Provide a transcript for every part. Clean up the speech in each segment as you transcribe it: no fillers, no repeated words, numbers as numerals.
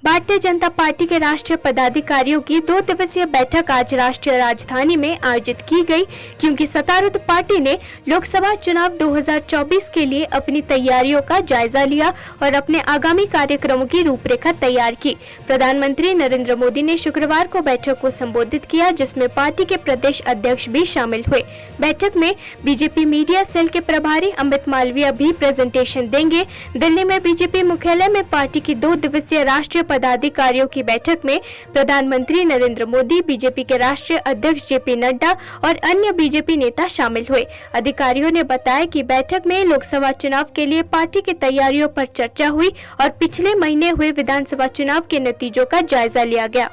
Bharatiya Janata party के राष्ट्रीय पदाधिकारियों की 2 दिवसीय बैठक आज राष्ट्रीय राजधानी में आयोजित की गई, क्योंकि सत्तारूढ़ पार्टी ने लोकसभा चुनाव 2024 के लिए अपनी तैयारियों का जायजा लिया और अपने आगामी कार्यक्रमों की रूपरेखा तैयार की। प्रधानमंत्री नरेंद्र मोदी ने शुक्रवार को बैठक को संबोधित किया, जिसमें पार्टी के प्रदेश अध्यक्ष भी शामिल हुए। बैठक में बीजेपी मीडिया सेल के प्रभारी अमित मालवीय भी प्रेजेंटेशन देंगे। दिल्ली में बीजेपी मुख्यालय में पार्टी की 2 दिवसीय राष्ट्रीय पदाधिकारियों की बैठक में प्रधानमंत्री नरेंद्र मोदी, बीजेपी के राष्ट्रीय अध्यक्ष जेपी नड्डा और अन्य बीजेपी नेता शामिल हुए। अधिकारियों ने बताया कि बैठक में लोकसभा चुनाव के लिए पार्टी की तैयारियों पर चर्चा हुई और पिछले महीने हुए विधानसभा चुनाव के नतीजों का जायजा लिया गया।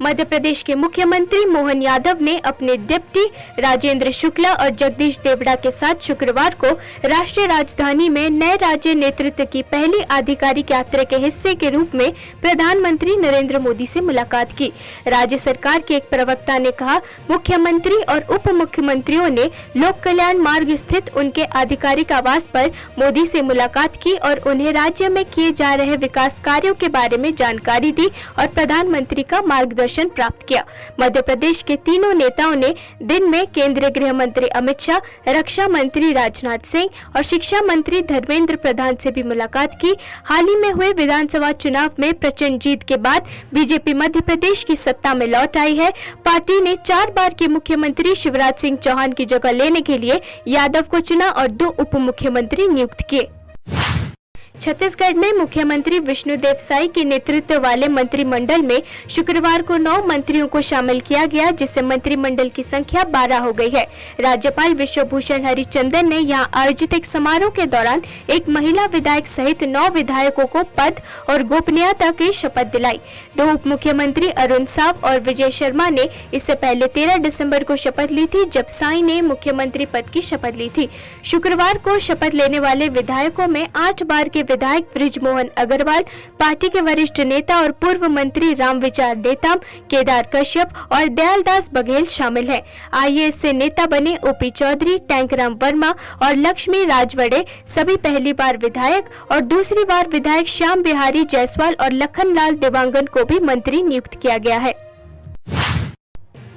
मध्य प्रदेश के मुख्यमंत्री मोहन यादव ने अपने डिप्टी राजेंद्र शुक्ला और जगदीश देवड़ा के साथ शुक्रवार को राष्ट्रीय राजधानी में नए राज्य नेतृत्व की पहली आधिकारिक यात्रा के हिस्से के रूप में प्रधानमंत्री नरेंद्र मोदी से मुलाकात की। राज्य सरकार के एक प्रवक्ता ने कहा, मुख्यमंत्री और उप मुख्यमंत्रियों ने लोक कल्याण मार्ग स्थित उनके आधिकारिक आवास पर मोदी से मुलाकात की और उन्हें राज्य में किए जा रहे विकास कार्यों के बारे में जानकारी दी और प्रधानमंत्री का मार्गदर्शन प्राप्त किया। मध्य प्रदेश के तीनों नेताओं ने दिन में केंद्रीय गृह मंत्री अमित शाह, रक्षा मंत्री राजनाथ सिंह और शिक्षा मंत्री धर्मेंद्र प्रधान से भी मुलाकात की। हाल ही में हुए विधानसभा चुनाव में प्रचंड जीत के बाद बीजेपी मध्य प्रदेश की सत्ता में लौट आई है। पार्टी ने 4 बार के मुख्यमंत्री शिवराज सिंह चौहान की जगह लेने के लिए यादव को चुना और 2 उप मुख्यमंत्री नियुक्त किए। छत्तीसगढ़ में मुख्यमंत्री विष्णुदेव साय के नेतृत्व वाले मंत्रिमंडल में शुक्रवार को 9 मंत्रियों को शामिल किया गया, जिससे मंत्रिमंडल की संख्या 12 हो गई है। राज्यपाल विश्वभूषण हरिचंदन ने यहां आयोजित एक समारोह के दौरान एक महिला विधायक सहित 9 विधायकों को पद और गोपनीयता की शपथ दिलाई। 2 उप मुख्यमंत्री अरुण साव और विजय शर्मा ने इससे पहले 13 दिसंबर को शपथ ली थी, जब साय ने मुख्यमंत्री पद की शपथ ली थी। शुक्रवार को शपथ लेने वाले विधायकों में 8 बार के विधायक बृजमोहन अग्रवाल, पार्टी के वरिष्ठ नेता और पूर्व मंत्री रामविचार नेताम, केदार कश्यप और दयालदास बघेल शामिल हैं। आईएएस से नेता बने ओपी चौधरी, टैंकराम वर्मा और लक्ष्मी राजवड़े सभी पहली बार विधायक और दूसरी बार विधायक श्याम बिहारी जायसवाल और लखनलाल देवांगन को भी मंत्री नियुक्त किया गया है।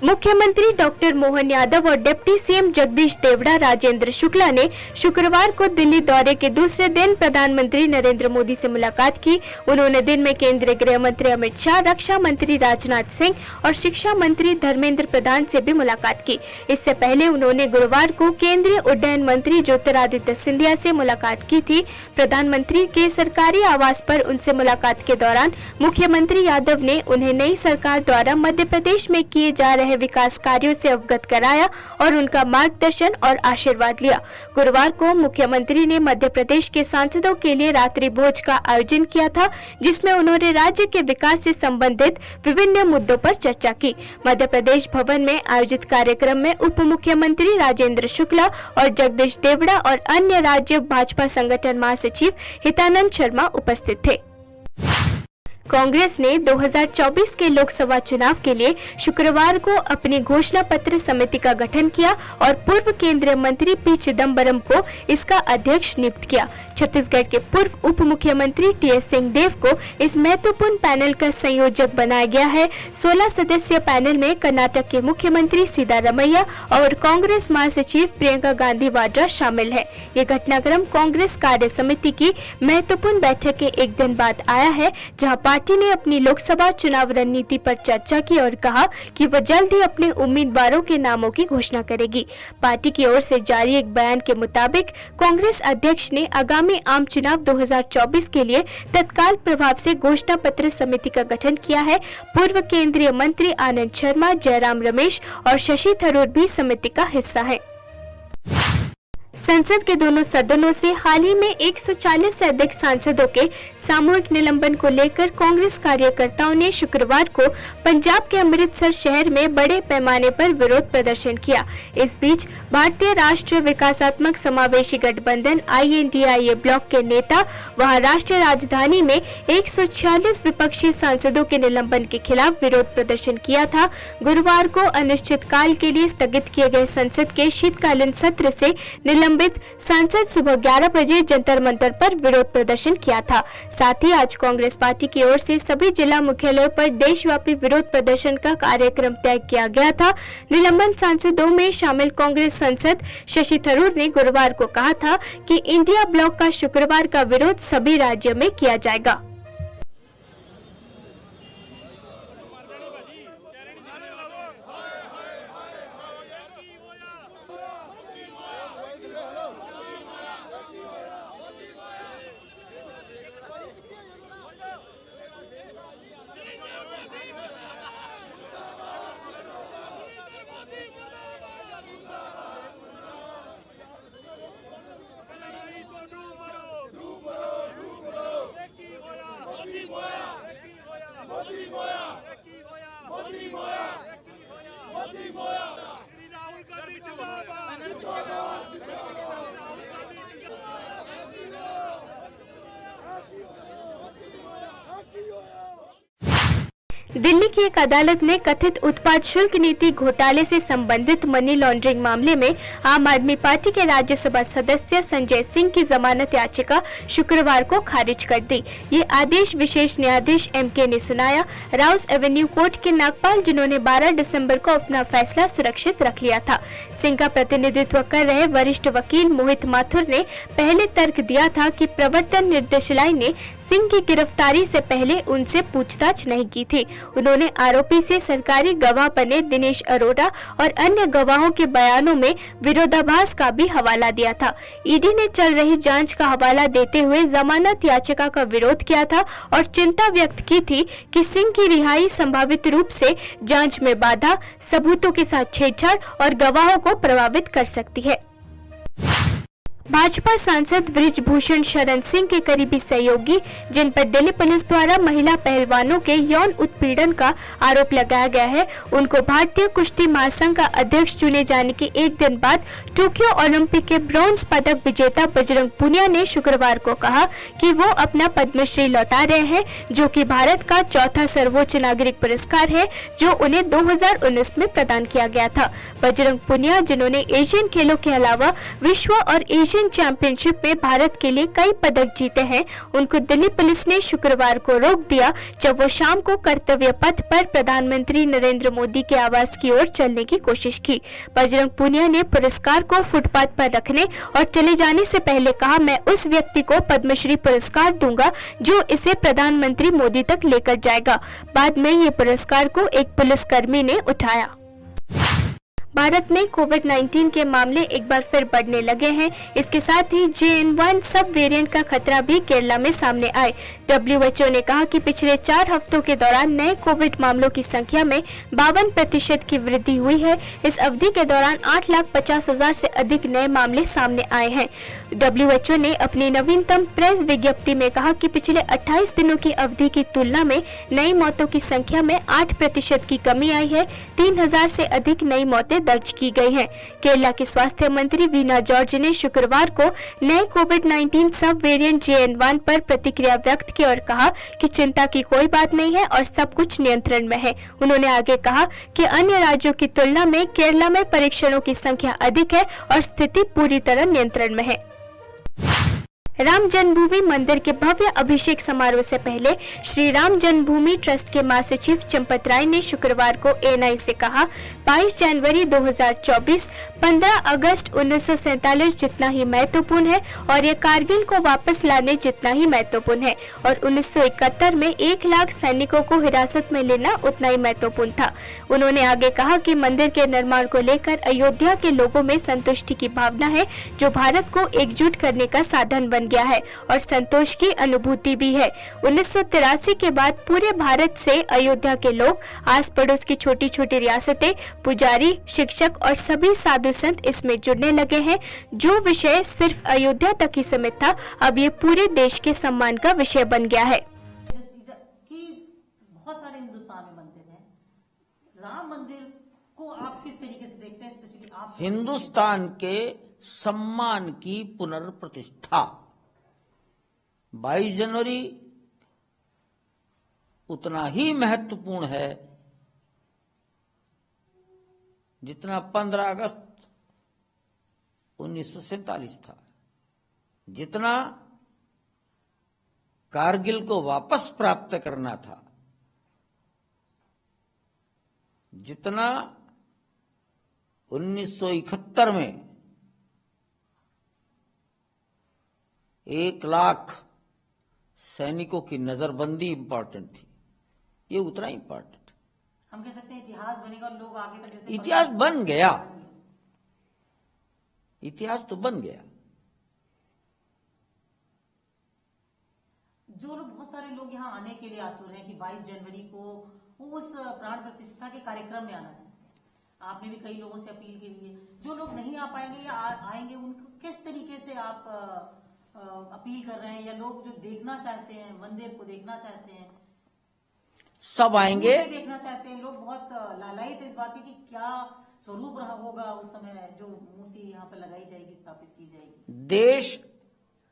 मुख्यमंत्री डॉक्टर मोहन यादव और डिप्टी सीएम जगदीश देवड़ा राजेंद्र शुक्ला ने शुक्रवार को दिल्ली दौरे के दूसरे दिन प्रधानमंत्री नरेंद्र मोदी से मुलाकात की। उन्होंने दिन में केंद्रीय गृह मंत्री अमित शाह, रक्षा मंत्री राजनाथ सिंह और शिक्षा मंत्री धर्मेंद्र प्रधान से भी मुलाकात की। इससे पहले उन्होंने गुरुवार को केंद्रीय उड्डयन मंत्री ज्योतिरादित्य सिंधिया से मुलाकात की थी। प्रधानमंत्री के सरकारी आवास पर उनसे मुलाकात के दौरान मुख्यमंत्री यादव ने उन्हें नई सरकार द्वारा मध्य प्रदेश में किए जा रहे विकास कार्यों से अवगत कराया और उनका मार्गदर्शन और आशीर्वाद लिया। गुरुवार को मुख्यमंत्री ने मध्य प्रदेश के सांसदों के लिए रात्रि भोज का आयोजन किया था, जिसमें उन्होंने राज्य के विकास से संबंधित विभिन्न मुद्दों पर चर्चा की। मध्य प्रदेश भवन में आयोजित कार्यक्रम में उप मुख्यमंत्री राजेंद्र शुक्ला और जगदीश देवड़ा और अन्य राज्य भाजपा संगठन महासचिव हितानंद शर्मा उपस्थित थे। कांग्रेस ने 2024 के लोकसभा चुनाव के लिए शुक्रवार को अपनी घोषणा पत्र समिति का गठन किया और पूर्व केंद्रीय मंत्री पी चिदम्बरम को इसका अध्यक्ष नियुक्त किया। छत्तीसगढ़ के पूर्व उप मुख्यमंत्री टीएस सिंहदेव को इस महत्वपूर्ण पैनल का संयोजक बनाया गया है। 16 सदस्यीय पैनल में कर्नाटक के मुख्यमंत्री सिद्धारमैया और कांग्रेस महासचिव प्रियंका गांधी वाड्रा शामिल है। ये घटनाक्रम कांग्रेस कार्य समिति की महत्वपूर्ण बैठक के एक दिन बाद आया है, जहां पार्टी ने अपनी लोकसभा चुनाव रणनीति पर चर्चा की और कहा कि वह जल्द ही अपने उम्मीदवारों के नामों की घोषणा करेगी। पार्टी की ओर से जारी एक बयान के मुताबिक कांग्रेस अध्यक्ष ने आगामी आम चुनाव 2024 के लिए तत्काल प्रभाव से घोषणा पत्र समिति का गठन किया है। पूर्व केंद्रीय मंत्री आनंद शर्मा, जयराम रमेश और शशि थरूर भी समिति का हिस्सा है। संसद के दोनों सदनों से हाल ही में 140 से अधिक सांसदों के सामूहिक निलंबन को लेकर कांग्रेस कार्यकर्ताओं ने शुक्रवार को पंजाब के अमृतसर शहर में बड़े पैमाने पर विरोध प्रदर्शन किया। इस बीच भारतीय राष्ट्रीय विकासात्मक समावेशी गठबंधन INDIA ब्लॉक के नेता वहां राष्ट्रीय राजधानी में 146 विपक्षी सांसदों के निलंबन के खिलाफ विरोध प्रदर्शन किया था। गुरुवार को अनिश्चितकाल के लिए स्थगित किए गए संसद के शीतकालीन सत्र से निलंबित सांसद सुबह 11 बजे जंतर मंतर पर विरोध प्रदर्शन किया था। साथ ही आज कांग्रेस पार्टी की ओर से सभी जिला मुख्यालयों पर देशव्यापी विरोध प्रदर्शन का कार्यक्रम तय किया गया था। निलंबन सांसदों में शामिल कांग्रेस सांसद शशि थरूर ने गुरुवार को कहा था कि इंडिया ब्लॉक का शुक्रवार का विरोध सभी राज्यों में किया जाएगा। दिल्ली की एक अदालत ने कथित उत्पाद शुल्क नीति घोटाले से संबंधित मनी लॉन्ड्रिंग मामले में आम आदमी पार्टी के राज्यसभा सदस्य संजय सिंह की जमानत याचिका शुक्रवार को खारिज कर दी। ये आदेश विशेष न्यायाधीश एमके ने सुनाया। राउस एवेन्यू कोर्ट के नागपाल, जिन्होंने 12 दिसंबर को अपना फैसला सुरक्षित रख लिया था। सिंह का प्रतिनिधित्व कर रहे वरिष्ठ वकील मोहित माथुर ने पहले तर्क दिया था कि प्रवर्तन निर्देशालय ने सिंह की गिरफ्तारी से पहले उनसे पूछताछ नहीं की थी। उन्होंने आरोपी से सरकारी गवाह बने दिनेश अरोड़ा और अन्य गवाहों के बयानों में विरोधाभास का भी हवाला दिया था। ईडी ने चल रही जांच का हवाला देते हुए जमानत याचिका का विरोध किया था और चिंता व्यक्त की थी कि सिंह की रिहाई संभावित रूप से जांच में बाधा, सबूतों के साथ छेड़छाड़ और गवाहों को प्रभावित कर सकती है। भाजपा सांसद बृजभूषण शरण सिंह के करीबी सहयोगी, जिन पर दिल्ली पुलिस द्वारा महिला पहलवानों के यौन उत्पीड़न का आरोप लगाया गया है, उनको भारतीय कुश्ती महासंघ का अध्यक्ष चुने जाने के एक दिन बाद टोक्यो ओलंपिक के ब्रॉन्ज पदक विजेता बजरंग पुनिया ने शुक्रवार को कहा कि वो अपना पद्मश्री लौटा रहे हैं, जो कि भारत का चौथा सर्वोच्च नागरिक पुरस्कार है, जो उन्हें 2019 में प्रदान किया गया था। बजरंग पुनिया, जिन्होंने एशियन खेलों के अलावा विश्व और एशियन चैंपियनशिप में भारत के लिए कई पदक जीते हैं, उनको दिल्ली पुलिस ने शुक्रवार को रोक दिया जब वो शाम को कर्तव्य पथ पर प्रधानमंत्री नरेंद्र मोदी के आवास की ओर चलने की कोशिश की। बजरंग पुनिया ने पुरस्कार को फुटपाथ पर रखने और चले जाने से पहले कहा, मैं उस व्यक्ति को पद्मश्री पुरस्कार दूंगा जो इसे प्रधानमंत्री मोदी तक लेकर जाएगा। बाद में ये पुरस्कार को एक पुलिसकर्मी ने उठाया। भारत में कोविड-19 के मामले एक बार फिर बढ़ने लगे हैं। इसके साथ ही JN1 सब वेरिएंट का खतरा भी केरला में सामने आए। WHO ने कहा कि पिछले 4 हफ्तों के दौरान नए कोविड मामलों की संख्या में 52% की वृद्धि हुई है। इस अवधि के दौरान 8,50,000 से अधिक नए मामले सामने आए हैं। WHO ने अपनी नवीनतम प्रेस विज्ञप्ति में कहा कि पिछले 28 दिनों की अवधि की तुलना में नई मौतों की संख्या में 8% की कमी आई है। 3,000 से अधिक नई मौतें दर्ज की गई हैं। केरला की स्वास्थ्य मंत्री वीना जॉर्ज ने शुक्रवार को नए कोविड-19 सब वेरिएंट JN1 पर प्रतिक्रिया व्यक्त की और कहा कि चिंता की कोई बात नहीं है और सब कुछ नियंत्रण में है। उन्होंने आगे कहा कि अन्य राज्यों की तुलना में केरला में परीक्षणों की संख्या अधिक है और स्थिति पूरी तरह नियंत्रण में है। राम जन्मभूमि मंदिर के भव्य अभिषेक समारोह से पहले श्री राम जन्मभूमि ट्रस्ट के महासचिव चंपत राय ने शुक्रवार को ANI से कहा, 22 जनवरी 2024 15 अगस्त 1947 जितना ही महत्वपूर्ण है और ये कारगिल को वापस लाने जितना ही महत्वपूर्ण है और 1971 में 1 लाख सैनिकों को हिरासत में लेना उतना ही महत्वपूर्ण था। उन्होंने आगे कहा कि मंदिर के निर्माण को लेकर अयोध्या के लोगों में संतुष्टि की भावना है, जो भारत को एकजुट करने का साधन बन गया है और संतोष की अनुभूति भी है। 1983 के बाद पूरे भारत से अयोध्या के लोग, आस पड़ोस की छोटी छोटी रियासतें, पुजारी, शिक्षक और सभी साधु संत इसमें जुड़ने लगे हैं। जो विषय सिर्फ अयोध्या तक ही सीमित था, अब ये पूरे देश के सम्मान का विषय बन गया है। बहुत सारे हिंदुस्तान में बनते थे। राम मंदिर को आप किस तरीके से देखते हैं? स्पेशली आप हिंदुस्तान के सम्मान की पुनर्प्रतिष्ठा 22 जनवरी उतना ही महत्वपूर्ण है जितना 15 अगस्त 1947 था। जितना कारगिल को वापस प्राप्त करना था, जितना 1971 में 1 लाख सैनिकों की नजरबंदी इंपॉर्टेंट थी, ये उतना इंपॉर्टेंट। हम कह सकते हैं इतिहास बनेगा और लोग आगे तक जैसे इतिहास बन गया, इतिहास तो बन गया। जो लोग, बहुत सारे लोग यहाँ आने के लिए आतुर हैं कि 22 जनवरी को वो उस प्राण प्रतिष्ठा के कार्यक्रम में आना चाहिए। आपने भी कई लोगों से अपील की है, जो लोग नहीं आ पाएंगे या आएंगे उनको किस तरीके से आप अपील कर रहे हैं, या लोग जो देखना चाहते हैं, मंदिर को देखना चाहते हैं, सब आएंगे, देखना चाहते हैं, लोग बहुत लालायित इस बात की कि क्या स्वरूप रहा होगा उस समय जो मूर्ति यहाँ पे लगाई जाएगी, स्थापित की जाएगी। देश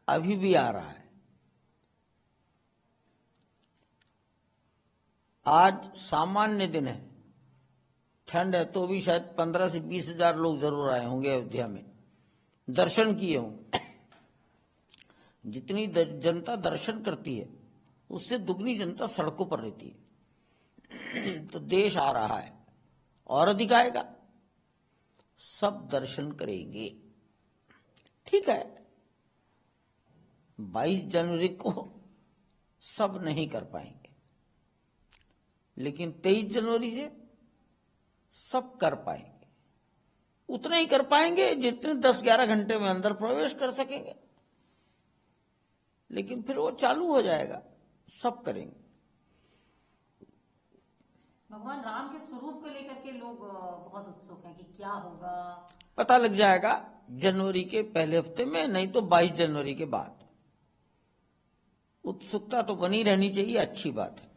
अभी भी आ रहा है। आज सामान्य दिन है, ठंड है, तो भी शायद 15 से 20 हजार लोग जरूर आए होंगे अयोध्या में, दर्शन किए होंगे। जितनी जनता दर्शन करती है उससे दुगनी जनता सड़कों पर रहती है। तो देश आ रहा है और अधिक आएगा, सब दर्शन करेंगे। ठीक है, 22 जनवरी को सब नहीं कर पाएंगे, लेकिन 23 जनवरी से सब कर पाएंगे। उतने ही कर पाएंगे जितने 10-11 घंटे में अंदर प्रवेश कर सकेंगे, लेकिन फिर वो चालू हो जाएगा, सब करेंगे। भगवान राम के स्वरूप को लेकर के लोग बहुत उत्सुक हैं कि क्या होगा। पता लग जाएगा जनवरी के पहले हफ्ते में, नहीं तो 22 जनवरी के बाद। उत्सुकता तो बनी रहनी चाहिए, अच्छी बात है।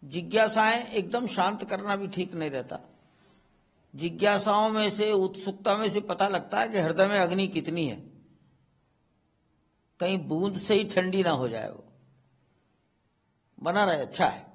जिज्ञासाएं एकदम शांत करना भी ठीक नहीं रहता। जिज्ञासाओं में से, उत्सुकता में से पता लगता है कि हृदय में अग्नि कितनी है, कहीं बूंद से ही ठंडी ना हो जाए, वो बना रहे, अच्छा है।